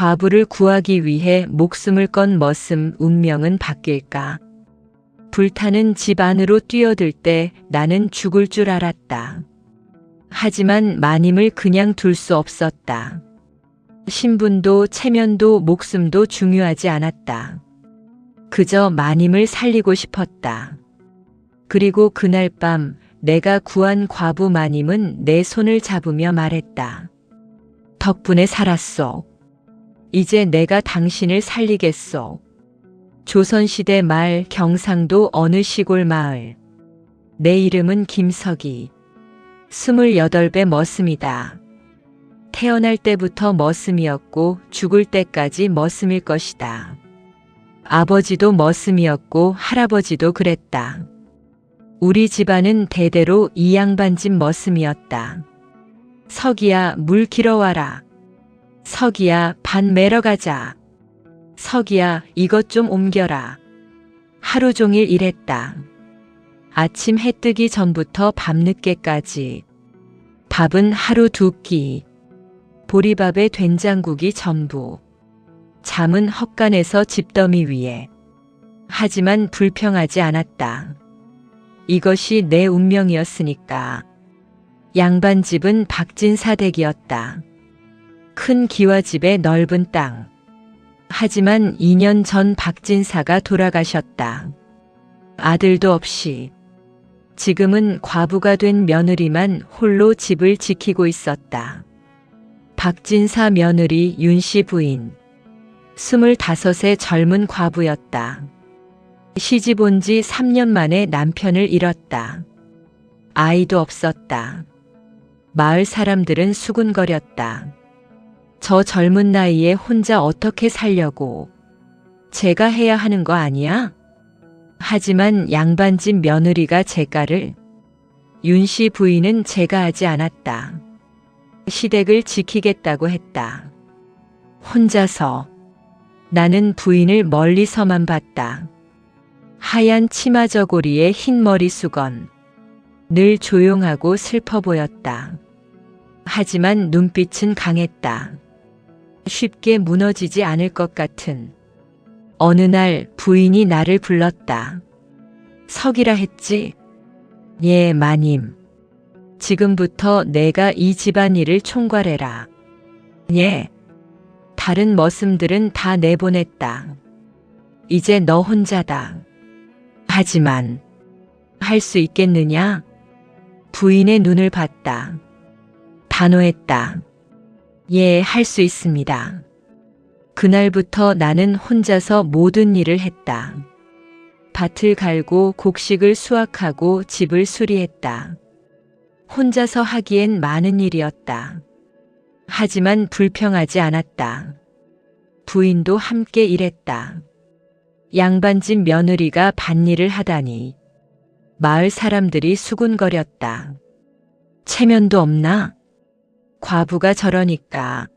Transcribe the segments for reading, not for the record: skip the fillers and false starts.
과부를 구하기 위해 목숨을 건 머슴 운명은 바뀔까? 불타는 집 안으로 뛰어들 때 나는 죽을 줄 알았다. 하지만 마님을 그냥 둘 수 없었다. 신분도 체면도 목숨도 중요하지 않았다. 그저 마님을 살리고 싶었다. 그리고 그날 밤 내가 구한 과부 마님은 내 손을 잡으며 말했다. 덕분에 살았소. 이제 내가 당신을 살리겠소. 조선시대 말 경상도 어느 시골 마을. 내 이름은 김석이. 28배 머슴이다. 태어날 때부터 머슴이었고 죽을 때까지 머슴일 것이다. 아버지도 머슴이었고 할아버지도 그랬다. 우리 집안은 대대로 이 양반집 머슴이었다. 석이야 물 길어와라. 석이야 밭 매러 가자. 석이야 이것 좀 옮겨라. 하루 종일 일했다. 아침 해 뜨기 전부터 밤늦게까지. 밥은 하루 2끼. 보리밥에 된장국이 전부. 잠은 헛간에서 집더미 위에. 하지만 불평하지 않았다. 이것이 내 운명이었으니까. 양반집은 박진사 댁이었다. 큰 기와집에 넓은 땅. 하지만 2년 전 박진사가 돌아가셨다. 아들도 없이. 지금은 과부가 된 며느리만 홀로 집을 지키고 있었다. 박진사 며느리 윤씨 부인. 25의 젊은 과부였다. 시집 온 지 3년 만에 남편을 잃었다. 아이도 없었다. 마을 사람들은 수군거렸다. 저 젊은 나이에 혼자 어떻게 살려고. 제가 해야 하는 거 아니야? 하지만 양반집 며느리가 제가를. 윤씨 부인은 제가 하지 않았다. 시댁을 지키겠다고 했다. 혼자서. 나는 부인을 멀리서만 봤다. 하얀 치마 저고리에 흰 머리 수건. 늘 조용하고 슬퍼 보였다. 하지만 눈빛은 강했다. 쉽게 무너지지 않을 것 같은. 어느 날 부인이 나를 불렀다. 석이라 했지? 예, 마님. 지금부터 내가 이 집안일을 총괄해라. 예. 다른 머슴들은 다 내보냈다. 이제 너 혼자다. 하지만 할 수 있겠느냐? 부인의 눈을 봤다. 단호했다. 예, 할 수 있습니다. 그날부터 나는 혼자서 모든 일을 했다. 밭을 갈고 곡식을 수확하고 집을 수리했다. 혼자서 하기엔 많은 일이었다. 하지만 불평하지 않았다. 부인도 함께 일했다. 양반집 며느리가 밭일을 하다니. 마을 사람들이 수군거렸다. 체면도 없나? 과부가 저러니까.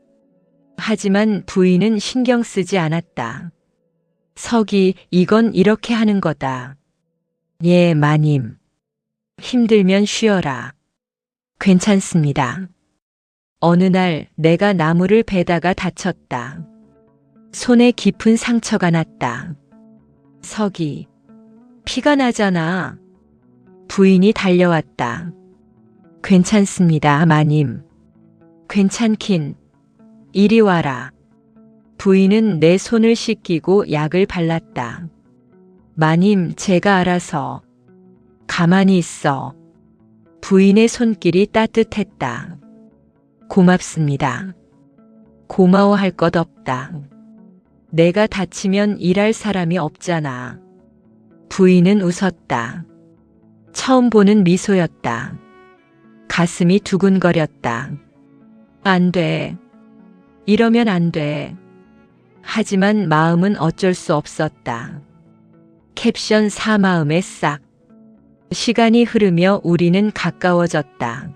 하지만 부인은 신경 쓰지 않았다. 석이 이건 이렇게 하는 거다. 예, 마님. 힘들면 쉬어라. 괜찮습니다. 어느 날 내가 나무를 베다가 다쳤다. 손에 깊은 상처가 났다. 석이. 피가 나잖아. 부인이 달려왔다. 괜찮습니다, 마님. 괜찮긴. 이리 와라. 부인은 내 손을 씻기고 약을 발랐다. 마님, 제가 알아서. 가만히 있어. 부인의 손길이 따뜻했다. 고맙습니다. 고마워할 것 없다. 내가 다치면 일할 사람이 없잖아. 부인은 웃었다. 처음 보는 미소였다. 가슴이 두근거렸다. 안 돼. 이러면 안 돼. 하지만 마음은 어쩔 수 없었다. 캡션 4 마음에 싹. 시간이 흐르며 우리는 가까워졌다.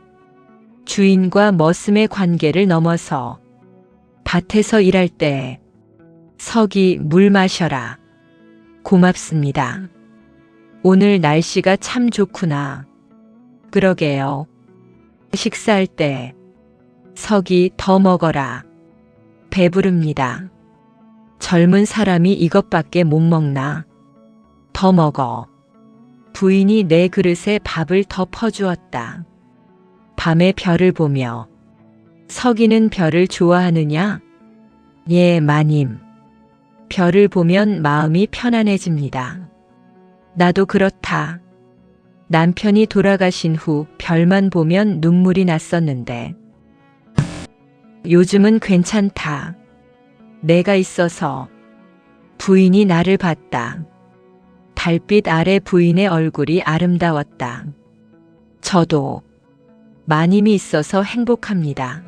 주인과 머슴의 관계를 넘어서. 밭에서 일할 때. 석이 물 마셔라. 고맙습니다. 오늘 날씨가 참 좋구나. 그러게요. 식사할 때. 석이 더 먹어라. 배부릅니다. 젊은 사람이 이것밖에 못 먹나? 더 먹어. 부인이 내 그릇에 밥을 더 퍼주었다. 밤에 별을 보며 서기는 별을 좋아하느냐? 예, 마님. 별을 보면 마음이 편안해집니다. 나도 그렇다. 남편이 돌아가신 후 별만 보면 눈물이 났었는데 요즘은 괜찮다. 내가 있어서. 부인이 나를 봤다. 달빛 아래 부인의 얼굴이 아름다웠다. 저도 마님이 있어서 행복합니다.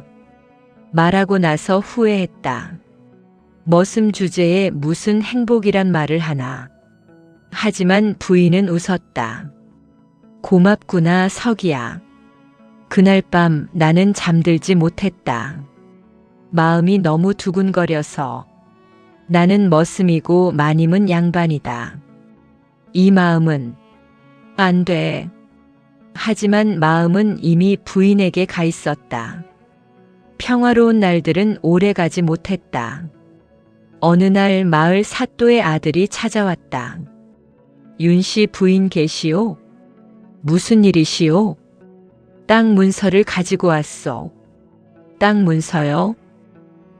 말하고 나서 후회했다. 머슴 주제에 무슨 행복이란 말을 하나. 하지만 부인은 웃었다. 고맙구나, 서기야. 그날 밤 나는 잠들지 못했다. 마음이 너무 두근거려서. 나는 머슴이고 마님은 양반이다. 이 마음은 안 돼. 하지만 마음은 이미 부인에게 가 있었다. 평화로운 날들은 오래 가지 못했다. 어느 날 마을 사또의 아들이 찾아왔다. 윤씨 부인 계시오? 무슨 일이시오? 땅 문서를 가지고 왔소. 땅 문서요?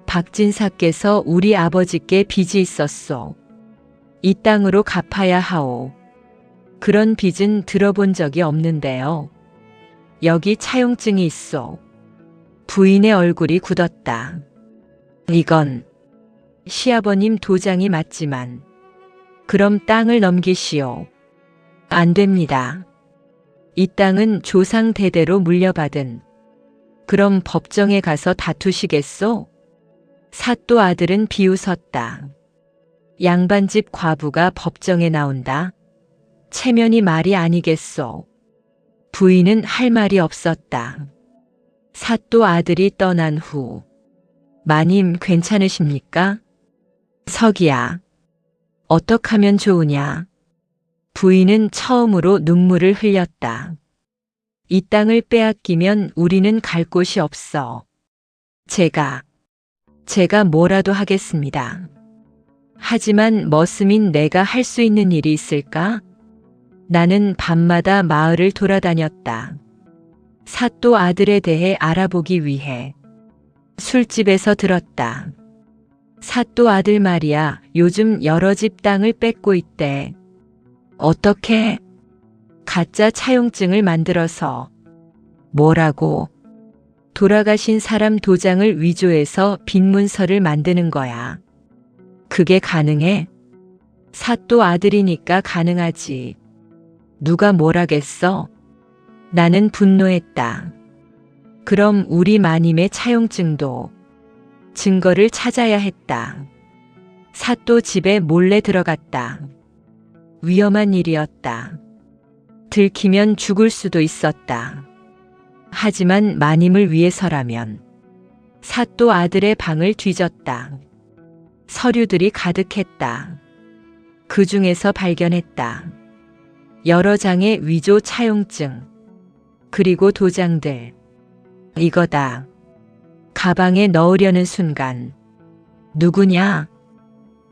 박진사께서 우리 아버지께 빚이 있었소. 이 땅으로 갚아야 하오. 그런 빚은 들어본 적이 없는데요. 여기 차용증이 있소. 부인의 얼굴이 굳었다. 이건 시아버님 도장이 맞지만 그럼 땅을 넘기시오. 안 됩니다. 이 땅은 조상 대대로 물려받은. 그럼 법정에 가서 다투시겠소? 사또 아들은 비웃었다. 양반집 과부가 법정에 나온다. 체면이 말이 아니겠소. 부인은 할 말이 없었다. 사또 아들이 떠난 후 마님 괜찮으십니까? 서기야. 어떡하면 좋으냐? 부인은 처음으로 눈물을 흘렸다. 이 땅을 빼앗기면 우리는 갈 곳이 없어. 제가 뭐라도 하겠습니다. 하지만 머슴인 내가 할 수 있는 일이 있을까? 나는 밤마다 마을을 돌아다녔다. 사또 아들에 대해 알아보기 위해. 술집에서 들었다. 사또 아들 말이야, 요즘 여러 집 땅을 뺏고 있대. 어떻게? 가짜 차용증을 만들어서. 뭐라고? 돌아가신 사람 도장을 위조해서 빈문서를 만드는 거야. 그게 가능해? 사또 아들이니까 가능하지. 누가 뭐라겠어? 나는 분노했다. 그럼 우리 마님의 차용증도. 증거를 찾아야 했다. 사또 집에 몰래 들어갔다. 위험한 일이었다. 들키면 죽을 수도 있었다. 하지만 마님을 위해서라면. 사또 아들의 방을 뒤졌다. 서류들이 가득했다. 그 중에서 발견했다. 여러 장의 위조 차용증. 그리고 도장들. 이거다. 가방에 넣으려는 순간. 누구냐?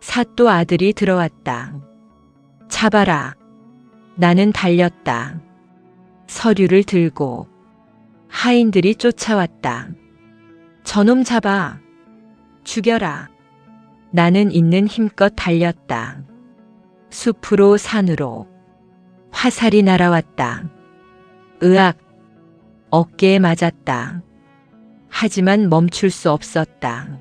사또 아들이 들어왔다. 잡아라. 나는 달렸다. 서류를 들고. 하인들이 쫓아왔다. 저놈 잡아. 죽여라. 나는 있는 힘껏 달렸다. 숲으로 산으로. 화살이 날아왔다. 으악. 어깨에 맞았다. 하지만 멈출 수 없었다.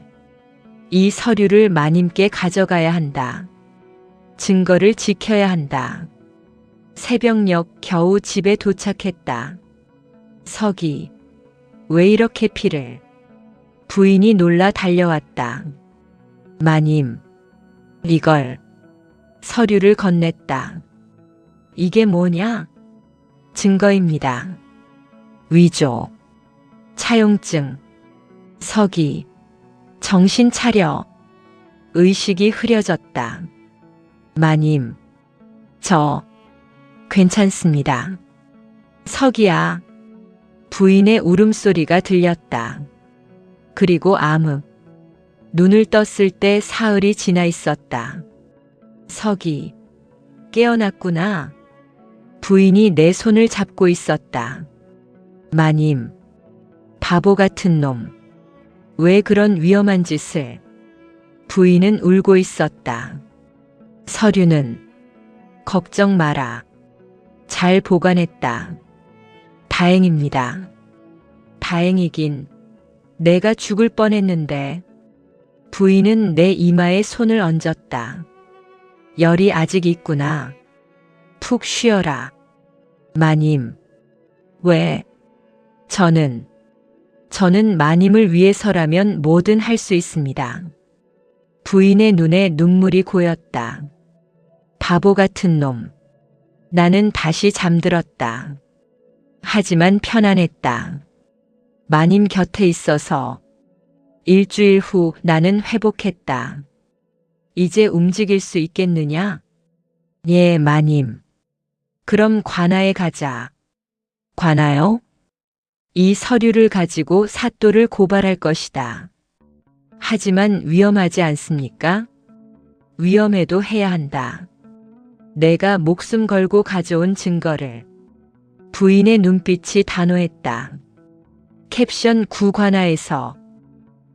이 서류를 마님께 가져가야 한다. 증거를 지켜야 한다. 새벽녘 겨우 집에 도착했다. 서기, 왜 이렇게 피를? 부인이 놀라 달려왔다. 마님, 이걸. 서류를 건넸다. 이게 뭐냐? 증거입니다. 위조. 차용증. 서기, 정신 차려. 의식이 흐려졌다. 마님, 저 괜찮습니다. 서기야. 부인의 울음소리가 들렸다. 그리고 암흑. 눈을 떴을 때 사흘이 지나 있었다. 석이 깨어났구나. 부인이 내 손을 잡고 있었다. 마님, 바보 같은 놈. 왜 그런 위험한 짓을. 부인은 울고 있었다. 서류는 걱정 마라. 잘 보관했다. 다행입니다. 다행이긴. 내가 죽을 뻔했는데. 부인은 내 이마에 손을 얹었다. 열이 아직 있구나. 푹 쉬어라. 마님. 왜? 저는 마님을 위해서라면 뭐든 할 수 있습니다. 부인의 눈에 눈물이 고였다. 바보 같은 놈. 나는 다시 잠들었다. 하지만 편안했다. 마님 곁에 있어서. 일주일 후 나는 회복했다. 이제 움직일 수 있겠느냐? 예, 마님. 그럼 관아에 가자. 관아요? 이 서류를 가지고 사또를 고발할 것이다. 하지만 위험하지 않습니까? 위험해도 해야 한다. 내가 목숨 걸고 가져온 증거를. 부인의 눈빛이 단호했다. 캡션 9 관아에서.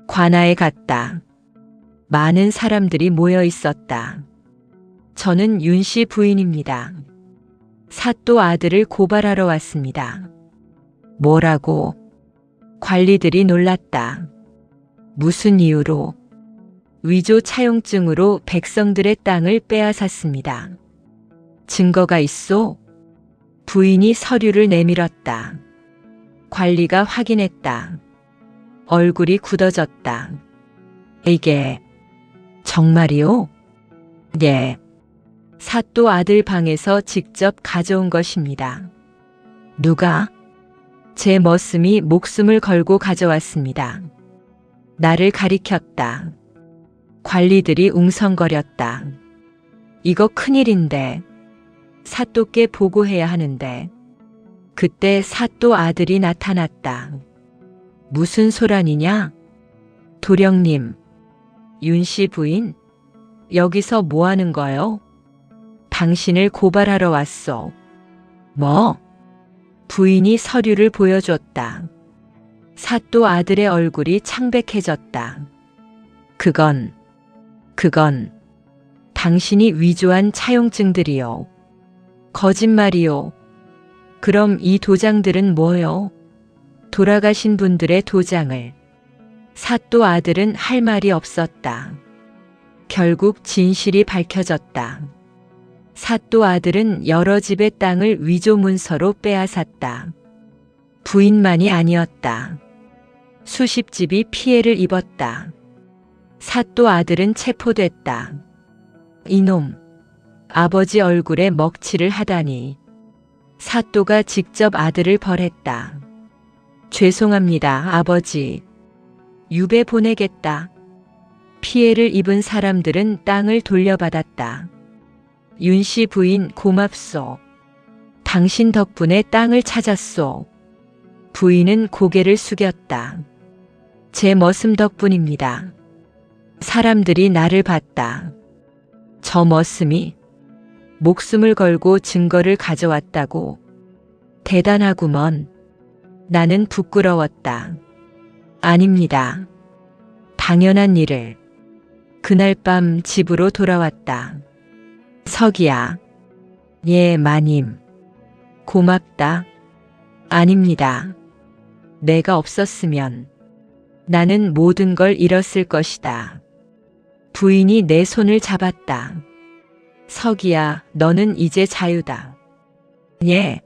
관아에 갔다. 많은 사람들이 모여 있었다. 저는 윤씨 부인입니다. 사또 아들을 고발하러 왔습니다. 뭐라고? 관리들이 놀랐다. 무슨 이유로? 위조 차용증으로 백성들의 땅을 빼앗았습니다. 증거가 있소? 부인이 서류를 내밀었다. 관리가 확인했다. 얼굴이 굳어졌다. 이게 정말이오? 네. 사또 아들 방에서 직접 가져온 것입니다. 누가? 제 머슴이 목숨을 걸고 가져왔습니다. 나를 가리켰다. 관리들이 웅성거렸다. 이거 큰일인데. 사또께 보고해야 하는데. 그때 사또 아들이 나타났다. 무슨 소란이냐? 도령님, 윤씨 부인? 여기서 뭐 하는 거요? 당신을 고발하러 왔소. 뭐? 부인이 서류를 보여줬다. 사또 아들의 얼굴이 창백해졌다. 그건 당신이 위조한 차용증들이요. 거짓말이요. 그럼 이 도장들은 뭐요? 돌아가신 분들의 도장을. 사또 아들은 할 말이 없었다. 결국 진실이 밝혀졌다. 사또 아들은 여러 집의 땅을 위조 문서로 빼앗았다. 부인만이 아니었다. 수십 집이 피해를 입었다. 사또 아들은 체포됐다. 이놈, 아버지 얼굴에 먹칠을 하다니. 사또가 직접 아들을 벌했다. 죄송합니다, 아버지. 유배 보내겠다. 피해를 입은 사람들은 땅을 돌려받았다. 윤씨 부인 고맙소. 당신 덕분에 땅을 찾았소. 부인은 고개를 숙였다. 제 머슴 덕분입니다. 사람들이 나를 봤다. 저 머슴이 목숨을 걸고 증거를 가져왔다고. 대단하구먼. 나는 부끄러웠다. 아닙니다. 당연한 일을. 그날 밤 집으로 돌아왔다. 석이야. 예, 마님. 고맙다. 아닙니다. 내가 없었으면 나는 모든 걸 잃었을 것이다. 부인이 내 손을 잡았다. 석이야, 너는 이제 자유다. 예.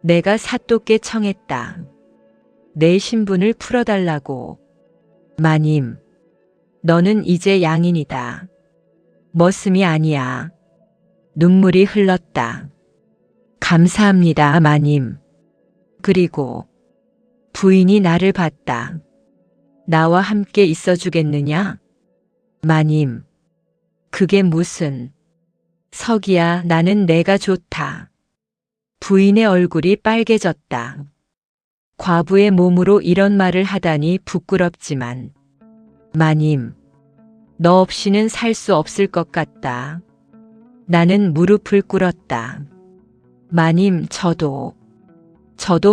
내가 사또께 청했다. 내 신분을 풀어달라고. 마님, 너는 이제 양인이다. 머슴이 아니야. 눈물이 흘렀다. 감사합니다, 마님. 그리고 부인이 나를 봤다. 나와 함께 있어주겠느냐? 마님, 그게 무슨. 석이야, 나는 내가 좋다. 부인의 얼굴이 빨개졌다. 과부의 몸으로 이런 말을 하다니 부끄럽지만. 마님, 너 없이는 살 수 없을 것 같다. 나는 무릎을 꿇었다. 마님, 저도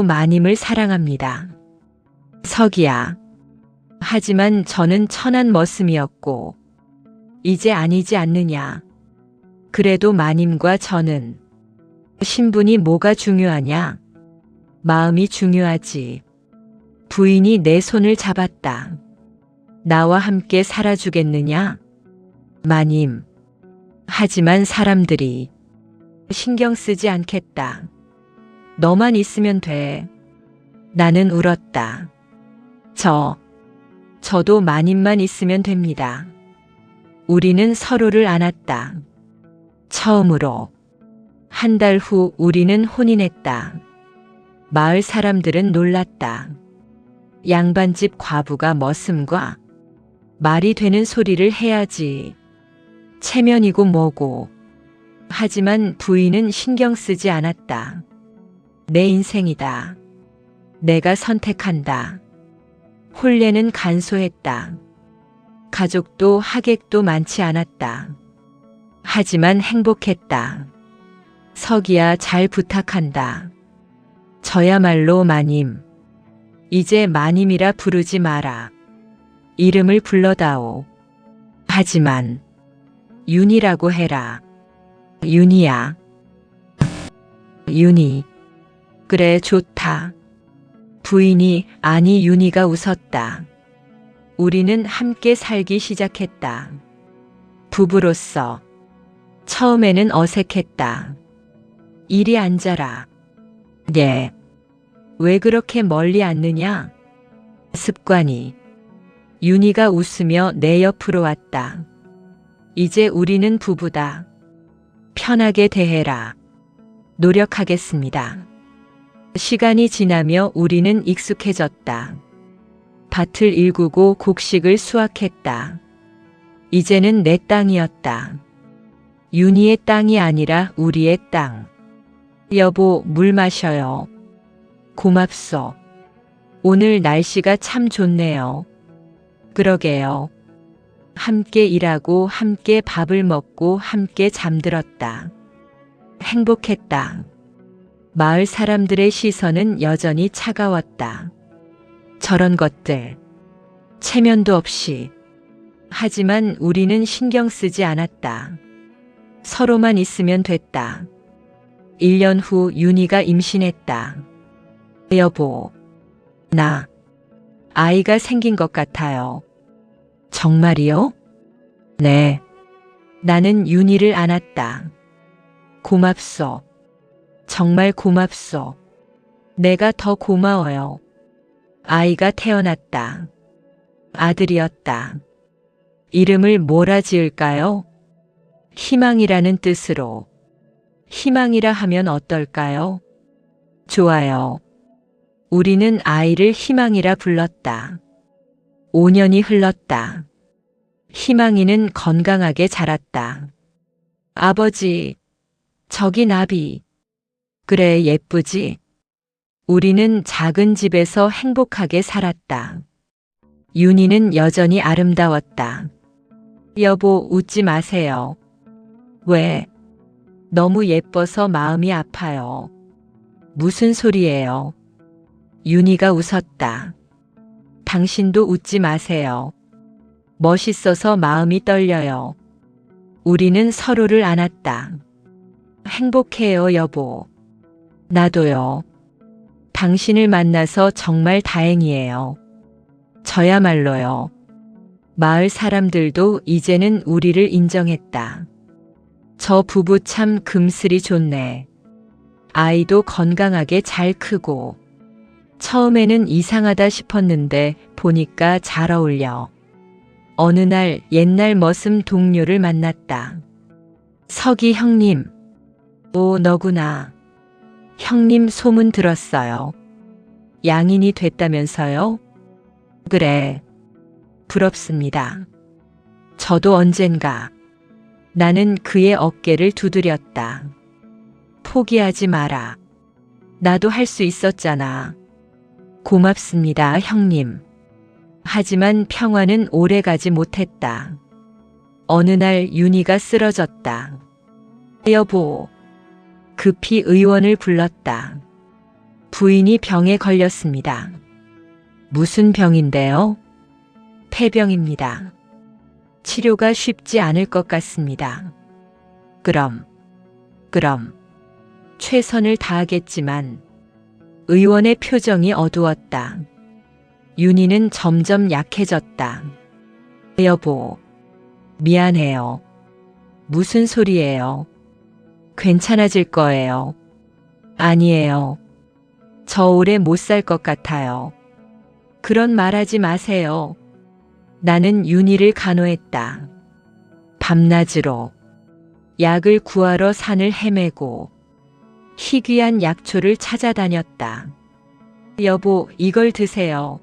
마님을 사랑합니다. 서기야. 하지만 저는 천한 머슴이었고 이제 아니지 않느냐. 그래도 마님과 저는 신분이 뭐가 중요하냐. 마음이 중요하지. 부인이 내 손을 잡았다. 나와 함께 살아주겠느냐? 마님. 하지만 사람들이 신경 쓰지 않겠다. 너만 있으면 돼. 나는 울었다. 저도 마님만 있으면 됩니다. 우리는 서로를 안았다. 처음으로. 한 달 후 우리는 혼인했다. 마을 사람들은 놀랐다. 양반집 과부가 머슴과 말이 되는 소리를 해야지. 체면이고 뭐고. 하지만 부인은 신경 쓰지 않았다. 내 인생이다. 내가 선택한다. 혼례는 간소했다. 가족도 하객도 많지 않았다. 하지만 행복했다. 서기야, 잘 부탁한다. 저야말로 마님. 이제 마님이라 부르지 마라. 이름을 불러다오. 하지만 윤이라고 해라. 윤이야. 윤이. 그래, 좋다. 부인이, 아니 윤이가 웃었다. 우리는 함께 살기 시작했다. 부부로서. 처음에는 어색했다. 이리 앉아라. 예. 왜 그렇게 멀리 앉느냐? 습관이. 윤희가 웃으며 내 옆으로 왔다. 이제 우리는 부부다. 편하게 대해라. 노력하겠습니다. 시간이 지나며 우리는 익숙해졌다. 밭을 일구고 곡식을 수확했다. 이제는 내 땅이었다. 윤희의 땅이 아니라 우리의 땅. 여보, 물 마셔요. 고맙소. 오늘 날씨가 참 좋네요. 그러게요. 함께 일하고 함께 밥을 먹고 함께 잠들었다. 행복했다. 마을 사람들의 시선은 여전히 차가웠다. 저런 것들. 체면도 없이. 하지만 우리는 신경 쓰지 않았다. 서로만 있으면 됐다. 1년 후 윤희가 임신했다. 여보, 나 아이가 생긴 것 같아요. 정말이요? 네. 나는 윤희를 안았다. 고맙소. 정말 고맙소. 내가 더 고마워요. 아이가 태어났다. 아들이었다. 이름을 뭐라 지을까요? 희망이라는 뜻으로. 희망이라 하면 어떨까요? 좋아요. 우리는 아이를 희망이라 불렀다. 5년이 흘렀다. 희망이는 건강하게 자랐다. 아버지, 저기 나비. 그래, 예쁘지? 우리는 작은 집에서 행복하게 살았다. 윤희는 여전히 아름다웠다. 여보, 웃지 마세요. 왜? 너무 예뻐서 마음이 아파요. 무슨 소리예요? 윤희가 웃었다. 당신도 웃지 마세요. 멋있어서 마음이 떨려요. 우리는 서로를 안았다. 행복해요, 여보. 나도요. 당신을 만나서 정말 다행이에요. 저야말로요. 마을 사람들도 이제는 우리를 인정했다. 저 부부 참 금슬이 좋네. 아이도 건강하게 잘 크고. 처음에는 이상하다 싶었는데 보니까 잘 어울려. 어느 날 옛날 머슴 동료를 만났다. 서기 형님. 오, 너구나. 형님 소문 들었어요. 양인이 됐다면서요? 그래. 부럽습니다. 저도 언젠가. 나는 그의 어깨를 두드렸다. 포기하지 마라. 나도 할 수 있었잖아. 고맙습니다, 형님. 하지만 평화는 오래가지 못했다. 어느 날 윤희가 쓰러졌다. 여보. 급히 의원을 불렀다. 부인이 병에 걸렸습니다. 무슨 병인데요? 폐병입니다. 치료가 쉽지 않을 것 같습니다. 그럼 최선을 다하겠지만. 의원의 표정이 어두웠다. 윤희는 점점 약해졌다. 여보, 미안해요. 무슨 소리예요? 괜찮아질 거예요. 아니에요. 저 오래 못 살 것 같아요. 그런 말하지 마세요. 나는 윤희를 간호했다. 밤낮으로 약을 구하러 산을 헤매고 희귀한 약초를 찾아다녔다. 여보, 이걸 드세요.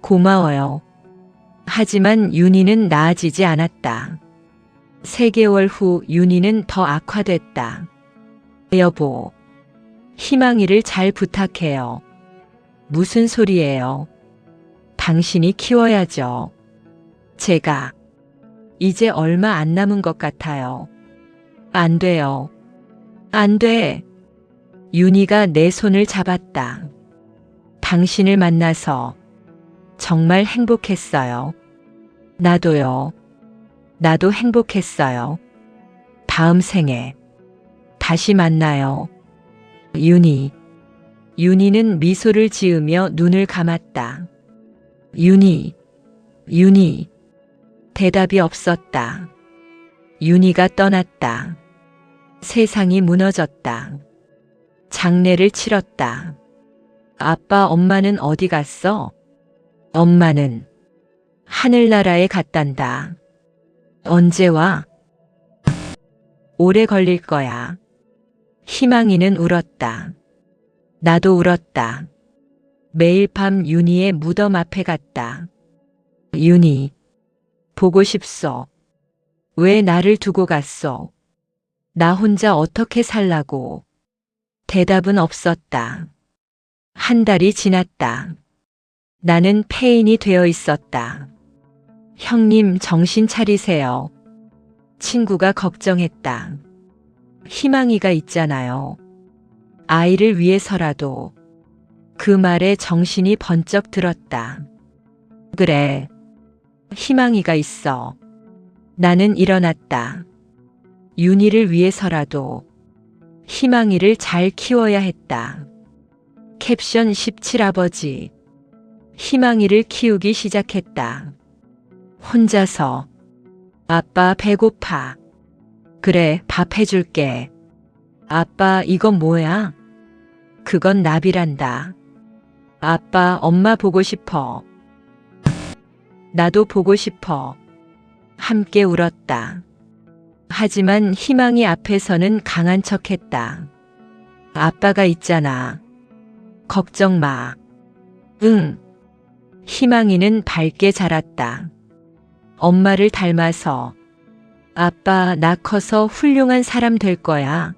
고마워요. 하지만 윤희는 나아지지 않았다. 3개월 후 윤희는 더 악화됐다. 여보, 희망이를 잘 부탁해요. 무슨 소리예요? 당신이 키워야죠. 제가 이제 얼마 안 남은 것 같아요. 안 돼요. 안 돼. 윤희가 내 손을 잡았다. 당신을 만나서 정말 행복했어요. 나도요. 나도 행복했어요. 다음 생에 다시 만나요. 윤희. 윤희는 미소를 지으며 눈을 감았다. 윤희. 대답이 없었다. 윤희가 떠났다. 세상이 무너졌다. 장례를 치렀다. 아빠, 엄마는 어디 갔어? 엄마는 하늘나라에 갔단다. 언제 와? 오래 걸릴 거야. 희망이는 울었다. 나도 울었다. 매일 밤 윤희의 무덤 앞에 갔다. 윤희, 보고 싶소. 왜 나를 두고 갔소? 나 혼자 어떻게 살라고? 대답은 없었다. 한 달이 지났다. 나는 폐인이 되어 있었다. 형님, 정신 차리세요. 친구가 걱정했다. 희망이가 있잖아요. 아이를 위해서라도. 그 말에 정신이 번쩍 들었다. 그래, 희망이가 있어. 나는 일어났다. 윤희를 위해서라도 희망이를 잘 키워야 했다. 캡션 17 아버지. 희망이를 키우기 시작했다. 혼자서. 아빠, 배고파. 그래, 밥 해줄게. 아빠, 이건 뭐야? 그건 나비란다. 아빠, 엄마 보고 싶어. 나도 보고 싶어. 함께 울었다. 하지만 희망이 앞에서는 강한 척했다. 아빠가 있잖아. 걱정 마. 응. 희망이는 밝게 자랐다. 엄마를 닮아서. 아빠, 나 커서 훌륭한 사람 될 거야.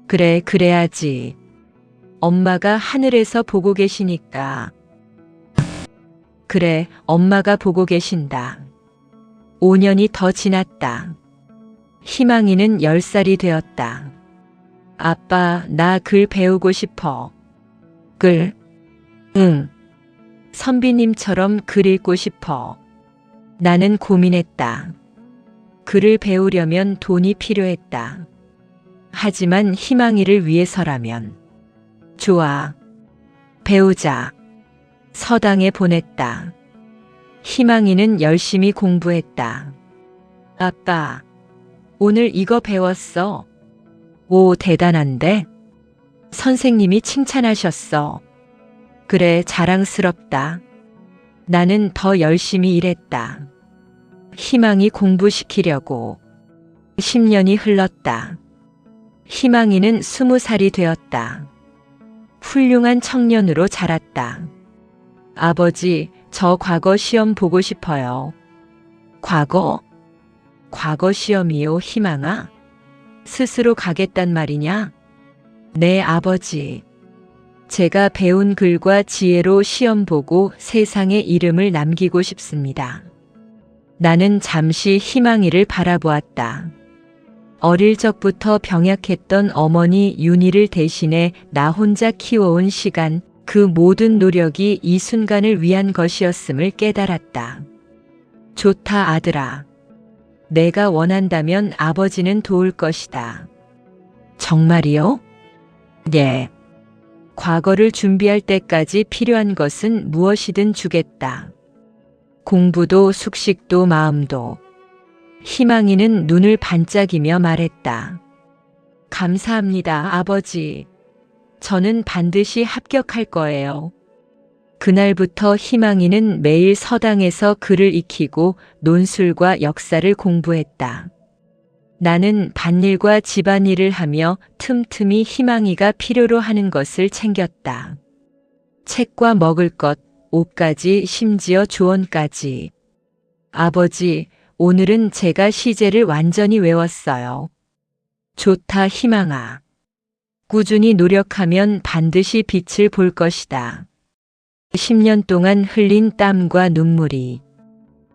그래, 그래야지. 엄마가 하늘에서 보고 계시니까. 그래, 엄마가 보고 계신다. 5년이 더 지났다. 희망이는 10살이 되었다. 아빠, 나 글 배우고 싶어. 글? 응. 선비님처럼 글 읽고 싶어. 나는 고민했다. 글을 배우려면 돈이 필요했다. 하지만 희망이를 위해서라면. 좋아. 배우자. 서당에 보냈다. 희망이는 열심히 공부했다. 아빠, 오늘 이거 배웠어. 오, 대단한데? 선생님이 칭찬하셨어. 그래, 자랑스럽다. 나는 더 열심히 일했다. 희망이 공부시키려고. 10년이 흘렀다. 희망이는 20살이 되었다. 훌륭한 청년으로 자랐다. 아버지, 저 과거 시험 보고 싶어요. 과거? 과거 시험이요, 희망아? 스스로 가겠단 말이냐? 네, 아버지. 제가 배운 글과 지혜로 시험 보고 세상에 이름을 남기고 싶습니다. 나는 잠시 희망이를 바라보았다. 어릴 적부터 병약했던 어머니 윤희를 대신해 나 혼자 키워온 시간, 그 모든 노력이 이 순간을 위한 것이었음을 깨달았다. 좋다, 아들아. 내가 원한다면 아버지는 도울 것이다. 정말이요? 네. 과거를 준비할 때까지 필요한 것은 무엇이든 주겠다. 공부도 숙식도 마음도. 희망이는 눈을 반짝이며 말했다. 감사합니다, 아버지. 저는 반드시 합격할 거예요. 그날부터 희망이는 매일 서당에서 글을 익히고 논술과 역사를 공부했다. 나는 밭일과 집안일을 하며 틈틈이 희망이가 필요로 하는 것을 챙겼다. 책과 먹을 것, 옷까지, 심지어 조언까지. 아버지, 오늘은 제가 시제를 완전히 외웠어요. 좋다, 희망아. 꾸준히 노력하면 반드시 빛을 볼 것이다. 10년 동안 흘린 땀과 눈물이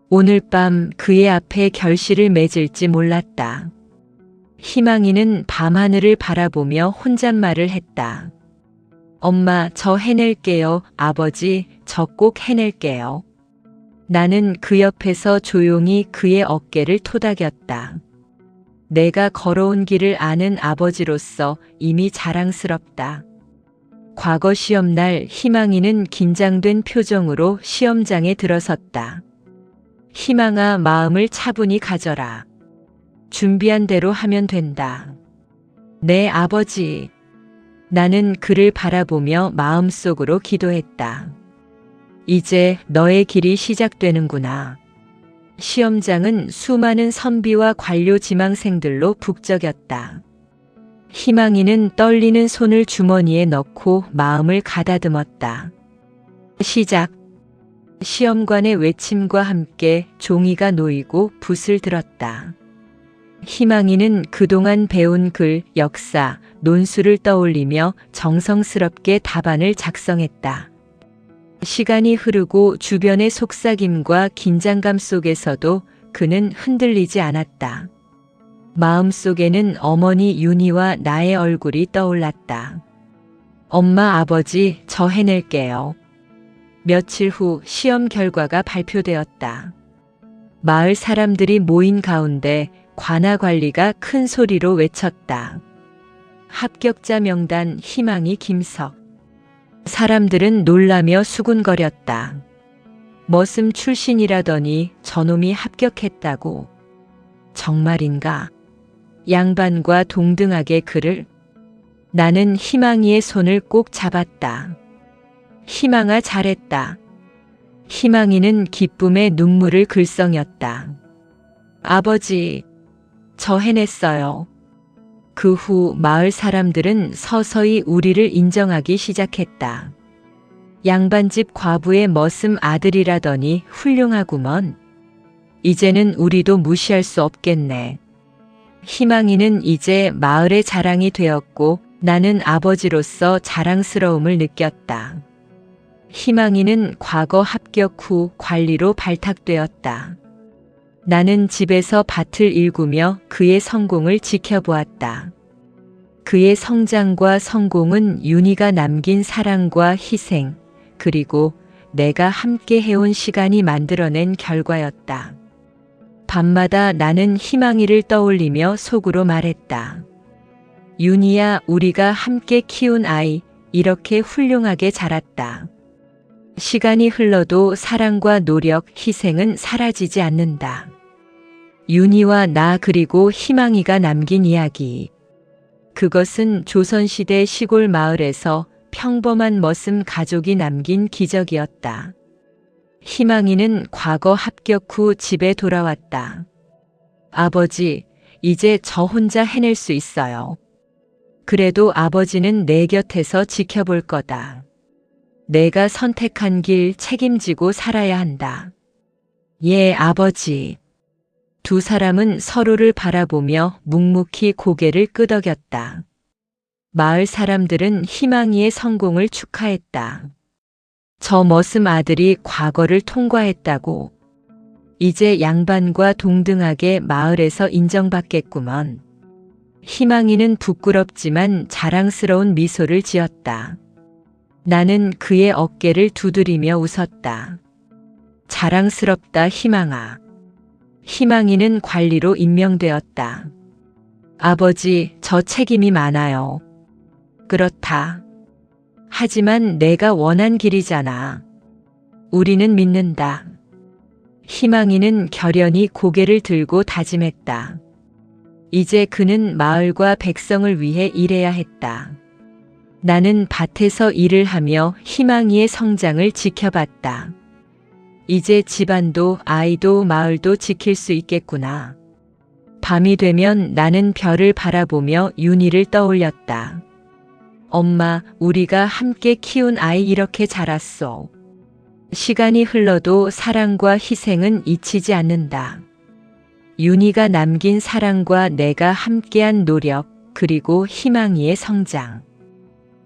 오늘 밤 그의 앞에 결실을 맺을지 몰랐다. 희망이는 밤하늘을 바라보며 혼잣말을 했다. 엄마, 저 해낼게요. 아버지, 저 꼭 해낼게요. 나는 그 옆에서 조용히 그의 어깨를 토닥였다. 내가 걸어온 길을 아는 아버지로서 이미 자랑스럽다. 과거 시험날 희망이는 긴장된 표정으로 시험장에 들어섰다. 희망아, 마음을 차분히 가져라. 준비한 대로 하면 된다. 네, 아버지. 나는 그를 바라보며 마음속으로 기도했다. 이제 너의 길이 시작되는구나. 시험장은 수많은 선비와 관료 지망생들로 북적였다. 희망이는 떨리는 손을 주머니에 넣고 마음을 가다듬었다. 시작. 시험관의 외침과 함께 종이가 놓이고 붓을 들었다. 희망이는 그동안 배운 글, 역사, 논술을 떠올리며 정성스럽게 답안을 작성했다. 시간이 흐르고 주변의 속삭임과 긴장감 속에서도 그는 흔들리지 않았다. 마음속에는 어머니 윤희와 나의 얼굴이 떠올랐다. 엄마, 아버지, 저 해낼게요. 며칠 후 시험 결과가 발표되었다. 마을 사람들이 모인 가운데 관아관리가 큰 소리로 외쳤다. 합격자 명단 희망이 김석. 사람들은 놀라며 수군거렸다. 머슴 출신이라더니 저놈이 합격했다고. 정말인가? 양반과 동등하게 그를. 나는 희망이의 손을 꼭 잡았다. 희망아, 잘했다. 희망이는 기쁨의 눈물을 글썽였다. 아버지, 저 해냈어요. 그 후 마을 사람들은 서서히 우리를 인정하기 시작했다. 양반집 과부의 머슴 아들이라더니 훌륭하구먼. 이제는 우리도 무시할 수 없겠네. 희망이는 이제 마을의 자랑이 되었고 나는 아버지로서 자랑스러움을 느꼈다. 희망이는 과거 합격 후 관리로 발탁되었다. 나는 집에서 밭을 일구며 그의 성공을 지켜보았다. 그의 성장과 성공은 윤희가 남긴 사랑과 희생, 그리고 내가 함께 해온 시간이 만들어낸 결과였다. 밤마다 나는 희망이를 떠올리며 속으로 말했다. 윤희야, 우리가 함께 키운 아이, 이렇게 훌륭하게 자랐다. 시간이 흘러도 사랑과 노력, 희생은 사라지지 않는다. 윤희와 나 그리고 희망이가 남긴 이야기. 그것은 조선시대 시골 마을에서 평범한 머슴 가족이 남긴 기적이었다. 희망이는 과거 합격 후 집에 돌아왔다. 아버지, 이제 저 혼자 해낼 수 있어요. 그래도 아버지는 내 곁에서 지켜볼 거다. 내가 선택한 길 책임지고 살아야 한다. 예, 아버지. 두 사람은 서로를 바라보며 묵묵히 고개를 끄덕였다. 마을 사람들은 희망이의 성공을 축하했다. 저 머슴 아들이 과거를 통과했다고. 이제 양반과 동등하게 마을에서 인정받겠구먼. 희망이는 부끄럽지만 자랑스러운 미소를 지었다. 나는 그의 어깨를 두드리며 웃었다. 자랑스럽다, 희망아. 희망이는 관리로 임명되었다. 아버지, 저 책임이 많아요. 그렇다. 하지만 내가 원한 길이잖아. 우리는 믿는다. 희망이는 결연히 고개를 들고 다짐했다. 이제 그는 마을과 백성을 위해 일해야 했다. 나는 밭에서 일을 하며 희망이의 성장을 지켜봤다. 이제 집안도 아이도 마을도 지킬 수 있겠구나. 밤이 되면 나는 별을 바라보며 윤희를 떠올렸다. 엄마, 우리가 함께 키운 아이 이렇게 자랐소. 시간이 흘러도 사랑과 희생은 잊히지 않는다. 윤희가 남긴 사랑과 내가 함께한 노력, 그리고 희망이의 성장.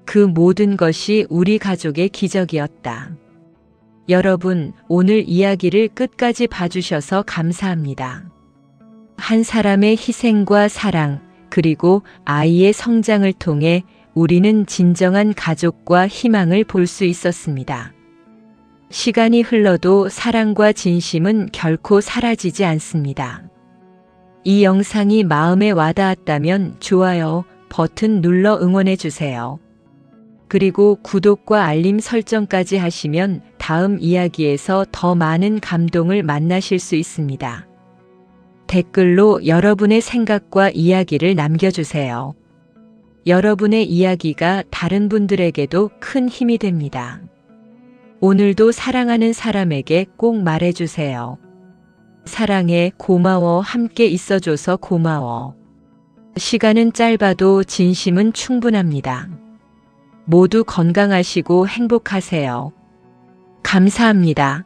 그 모든 것이 우리 가족의 기적이었다. 여러분, 오늘 이야기를 끝까지 봐주셔서 감사합니다. 한 사람의 희생과 사랑, 그리고 아이의 성장을 통해 우리는 진정한 가족과 희망을 볼 수 있었습니다. 시간이 흘러도 사랑과 진심은 결코 사라지지 않습니다. 이 영상이 마음에 와닿았다면 좋아요 버튼 눌러 응원해주세요. 그리고 구독과 알림 설정까지 하시면 다음 이야기에서 더 많은 감동을 만나실 수 있습니다. 댓글로 여러분의 생각과 이야기를 남겨주세요. 여러분의 이야기가 다른 분들에게도 큰 힘이 됩니다. 오늘도 사랑하는 사람에게 꼭 말해주세요. 사랑해, 고마워, 함께 있어줘서 고마워. 시간은 짧아도 진심은 충분합니다. 모두 건강하시고 행복하세요. 감사합니다.